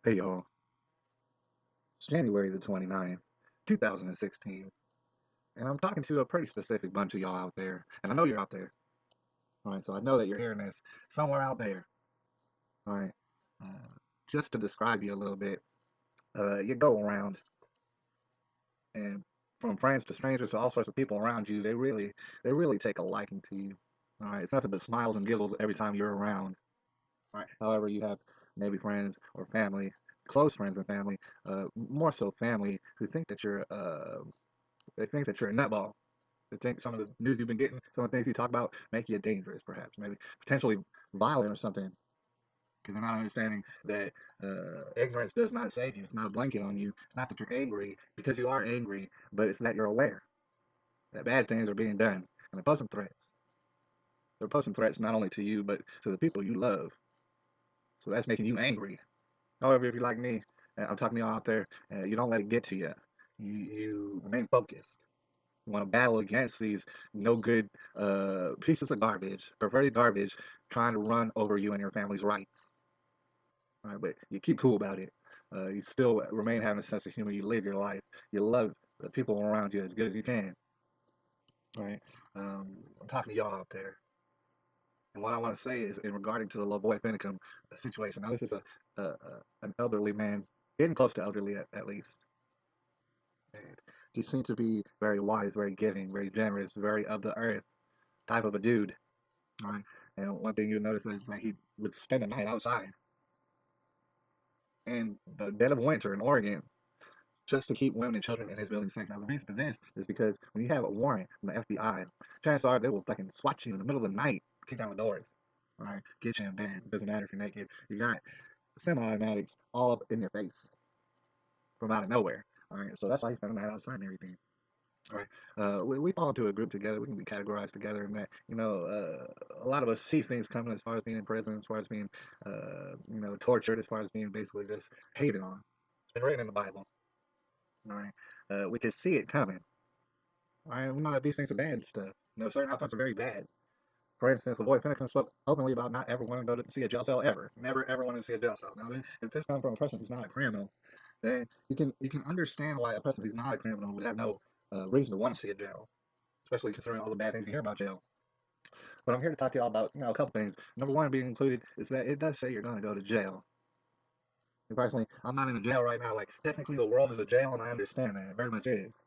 Hey y'all, it's January the 29th, 2016, and I'm talking to a pretty specific bunch of y'all out there, and I know you're out there. All right, so I know that you're hearing this somewhere out there. All right, uh, just to describe you a little bit, you go around, and from friends to strangers to all sorts of people around you, they really take a liking to you. All right, it's nothing but smiles and giggles every time you're around. All right, however, you have maybe friends or family, close friends and family, more so family, who think that you're a nutball. They think some of the news you've been getting, some of the things you talk about, make you dangerous, perhaps, maybe potentially violent or something, because they're not understanding that ignorance does not save you. It's not a blanket on you. It's not that you're angry because you are angry, but it's that you're aware that bad things are being done, and they're posting threats. They're posting threats not only to you, but to the people you love. So that's making you angry. However, if you're like me, and I'm talking to y'all out there, you don't let it get to you. You remain focused. You want to battle against these no good pieces of garbage, perverted garbage, trying to run over you and your family's rights. All right, but you keep cool about it. You still remain having a sense of humor. You live your life. You love the people around you as good as you can. All right. I'm talking to y'all out there. And what I want to say is, in regarding to the Lavoy Finicum situation. Now, this is an elderly man, getting close to elderly at least. And he seemed to be very wise, very giving, very generous, very of the earth type of a dude. Right. And one thing you notice is that he would spend the night outside in the dead of winter in Oregon just to keep women and children in his building safe. Now, the reason for this is because when you have a warrant from the FBI, chances are they will fucking swat you in the middle of the night, kick down the doors, right? Get you in bed. It doesn't matter if you're naked. You got semi-automatics all up in your face from out of nowhere. All right, so that's why he spent the night outside and everything. All right. We fall into a group together. We can be categorized together, and that a lot of us see things coming as far as being in prison, as far as being tortured, as far as being basically just hated on. It's been written in the Bible. All right. We can see it coming. All right. We know that these things are bad stuff. Certain outcomes are very bad. For instance, the boy Finnegan spoke openly about not ever wanting to go to see a jail cell ever. Never ever wanting to see a jail cell. Now, if this comes from a person who's not a criminal, then you can understand why a person who's not a criminal would have no reason to want to see a jail, especially considering all the bad things you hear about jail. But I'm here to talk to y'all about a couple things. Number one being included is that it does say you're going to go to jail. And personally, I'm not in a jail right now. Like technically, the world is a jail, and I understand that it very much is.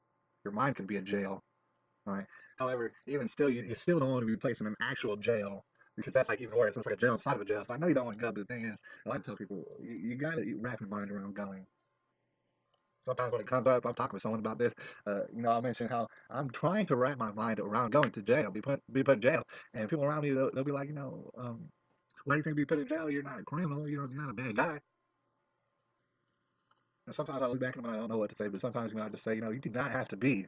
Your mind can be a jail, right? However, even still, you still don't want to be placed in an actual jail because that's like even worse. It's like a jail inside of a jail. So I know you don't want to go, but the thing is, I like to tell people you got to wrap your mind around going. Sometimes when it comes up, I'm talking with someone about this. I mentioned how I'm trying to wrap my mind around going to jail, be put in jail, and people around me they'll be like, why do you think be put in jail? You're not a criminal. You're not a bad guy. And sometimes I look back and I don't know what to say, but sometimes I just say, you do not have to be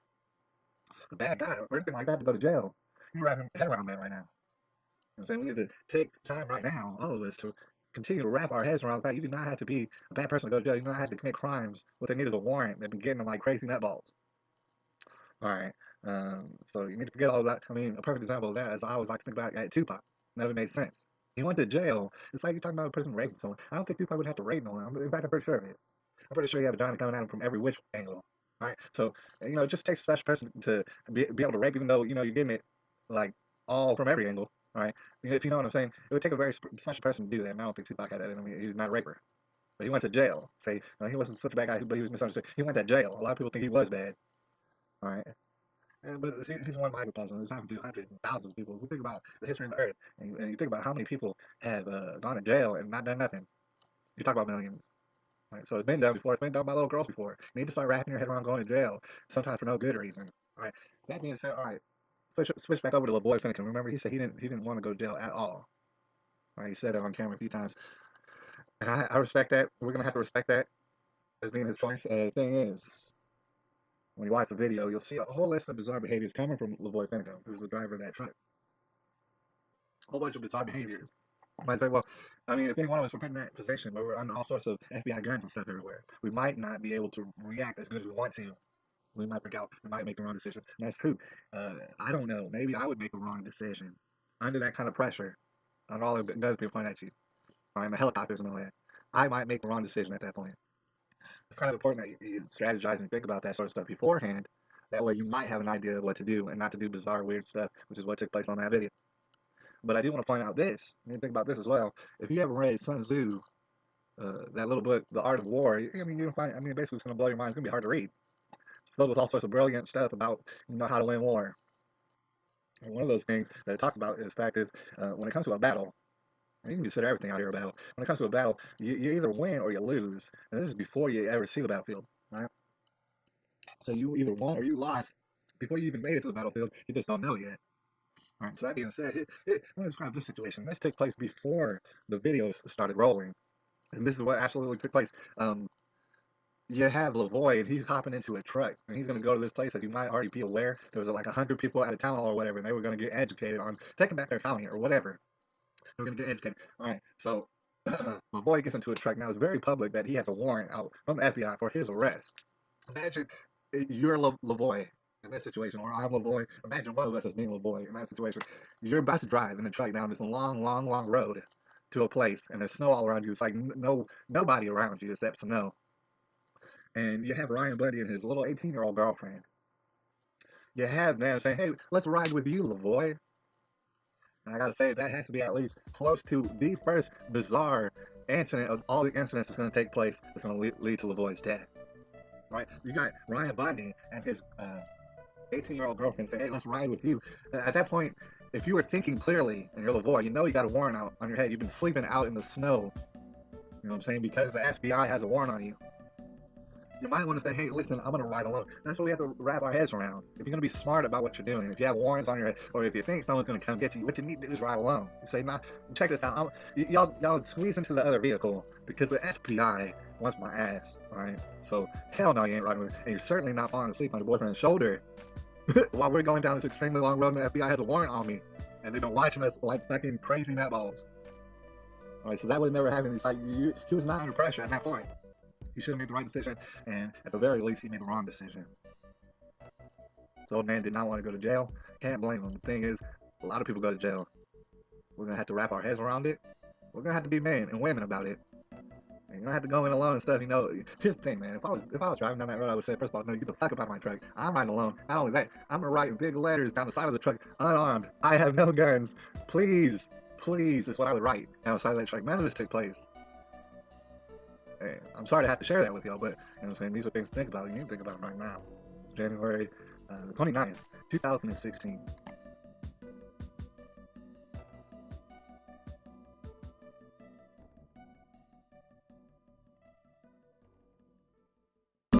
a bad guy or anything like that to go to jail. You're wrapping your head around that right now. I'm saying we need to take time right now, all of us, to continue to wrap our heads around the fact you do not have to be a bad person to go to jail. You do not have to commit crimes. What they need is a warrant. They've been getting them like crazy nutballs. All right. So you need to forget all of that. I mean, a perfect example of that is I always like to think about at Tupac. Never made sense. He went to jail. It's like you're talking about a person raping someone. I don't think Tupac would have to rape no one. In fact, I'm pretty sure of it. I'm pretty sure he had a gun coming at him from every which angle. Right. So it just takes a special person to be able to rape, even though you're getting it like all from every angle. All right. If you know what I'm saying, it would take a very special person to do that. And I don't think Tupac had that in him. He's not a raper. But he went to jail. Say he wasn't such a bad guy, but he was misunderstood. He went to jail. A lot of people think he was bad. All right. But he's one microcosm. It's happened to hundreds and thousands of people. If you think about the history of the earth, and you think about how many people have gone to jail and not done nothing, you talk about millions. Right? So it's been done before. It's been done by little girls before. You need to start wrapping your head around going to jail, sometimes for no good reason. All right. That being said, all right. Switch back over to Lavoy Finnegan. Remember, he said he didn't want to go to jail at all. All right. He said it on camera a few times, and I respect that. We're gonna have to respect that as being his choice. Thing is, when you watch the video, you'll see a whole list of bizarre behaviors coming from Lavoy Finnegan, who's the driver of that truck. A whole bunch of bizarre behaviors. You might say, well, I mean, if any one of us were put in that position where we're under all sorts of FBI guns and stuff everywhere, we might not be able to react as good as we want to. We might freak out. We might make the wrong decisions. And that's true. I don't know. Maybe I would make a wrong decision under that kind of pressure, under all the guns being pointed at you, or in the helicopters and all that. I might make the wrong decision at that point. It's kind of important that you strategize and think about that sort of stuff beforehand. That way you might have an idea of what to do and not to do bizarre, weird stuff, which is what took place on that video. But I do want to point out this. You need to think about this as well. If you ever read Sun Tzu, that little book, The Art of War, I mean, you find, I mean, basically it's going to blow your mind. It's going to be hard to read. It's filled with all sorts of brilliant stuff about, how to win war. And one of those things that it talks about is the fact is, when it comes to a battle, and you can consider everything out here a battle. When it comes to a battle, you either win or you lose. And this is before you ever see the battlefield, right? So you either won or you lost before you even made it to the battlefield. You just don't know yet. All right, so that being said, let me describe this situation. This took place before the videos started rolling. And this is what absolutely took place. You have Lavoy, and he's hopping into a truck, and he's going to go to this place. As you might already be aware, there was like 100 people at a town hall or whatever, and they were going to get educated on taking back their county or whatever. They were going to get educated. All right, so Lavoy gets into a truck. Now, it's very public that he has a warrant out from the FBI for his arrest. Imagine you're Lavoy in this situation, or I'm Lavoy. Imagine one of us as being Lavoy in that situation. You're about to drive in a truck down this long, long, long road to a place, and there's snow all around you. It's like nobody around you except snow. And you have Ryan Bundy and his little 18-year-old girlfriend. You have them saying, hey, let's ride with you, Lavoy. And I gotta say, that has to be at least close to the first bizarre incident of all the incidents that's gonna take place that's gonna lead to Lavoy's death. Right? You got Ryan Bundy and his 18-year-old girlfriend saying, hey, let's ride with you. At that point, if you were thinking clearly and you're Lavoy, you know you got a warrant out on your head. You've been sleeping out in the snow. You know what I'm saying? Because the FBI has a warrant on you. You might want to say, hey, listen, I'm going to ride alone. That's what we have to wrap our heads around. If you're going to be smart about what you're doing, if you have warrants on your head, or if you think someone's going to come get you, what you need to do is ride alone. You say, nah, check this out. Y'all squeeze into the other vehicle because the FBI wants my ass, all right? So, hell no, you ain't riding with me. And you're certainly not falling asleep on your boyfriend's shoulder while we're going down this extremely long road and the FBI has a warrant on me. And they've been watching us like fucking crazy nutballs. All right, so that would never happen. It's like, he was not under pressure at that point. He should have made the right decision, and at the very least, he made the wrong decision. This old man did not want to go to jail. Can't blame him. The thing is, a lot of people go to jail. We're gonna have to wrap our heads around it. We're gonna have to be men and women about it. And you're gonna have to go in alone and stuff. Here's the thing, man. If I was driving down that road, I would say, first of all, no, get the fuck up out of my truck. I'm riding alone. Not only that, I'm gonna write in big letters down the side of the truck, unarmed. I have no guns. Please, please, is what I would write down the side of that truck. None of this took place. Hey, I'm sorry to have to share that with y'all, but you know what I'm saying, these are things to think about. You need to think about them right now. January 29th, 2016.